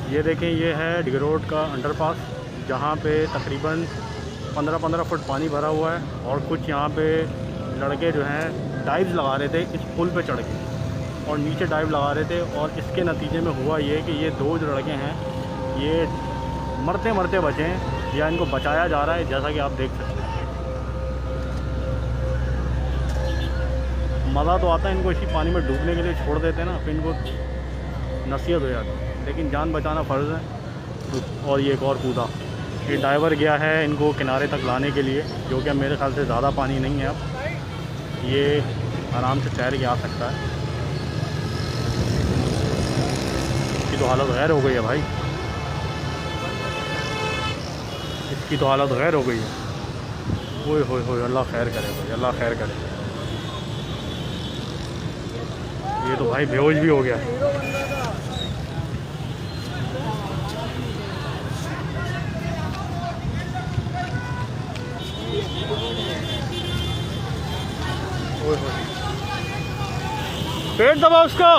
ये देखें, ये है डिग रोड का अंडरपास, जहाँ पे तकरीबन 15-15 फुट पानी भरा हुआ है। और कुछ यहाँ पे लड़के जो हैं डाइव लगा रहे थे इस पुल पे चढ़ के, और नीचे डाइव लगा रहे थे। और इसके नतीजे में हुआ ये कि ये दो जो लड़के हैं ये मरते मरते बचे हैं, या इनको बचाया जा रहा है, जैसा कि आप देख सकते हैं। मज़ा तो आता है, इनको इसी पानी में डूबने के लिए छोड़ देते हैं ना, फिर इनको नसीहत हो जाती है, लेकिन जान बचाना फ़र्ज़ है। और ये एक और कूदा, ये डाइवर गया है इनको किनारे तक लाने के लिए, जो कि मेरे ख्याल से ज़्यादा पानी नहीं है अब, ये आराम से तैर के आ सकता है। इसकी तो हालत गैर हो गई है भाई, इसकी तो हालत गैर हो गई है। ओए होए होए, अल्लाह खैर करे भाई, अल्लाह खैर करे। ये तो भाई बेहोश भी हो गया। ओए होए, पेट दबा उसका।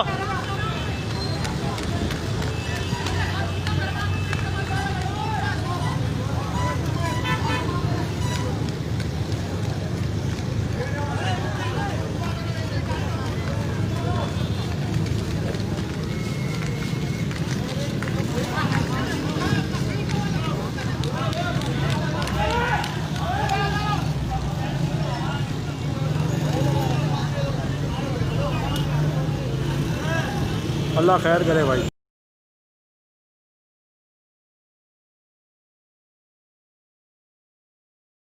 अल्लाह खैर करे भाई।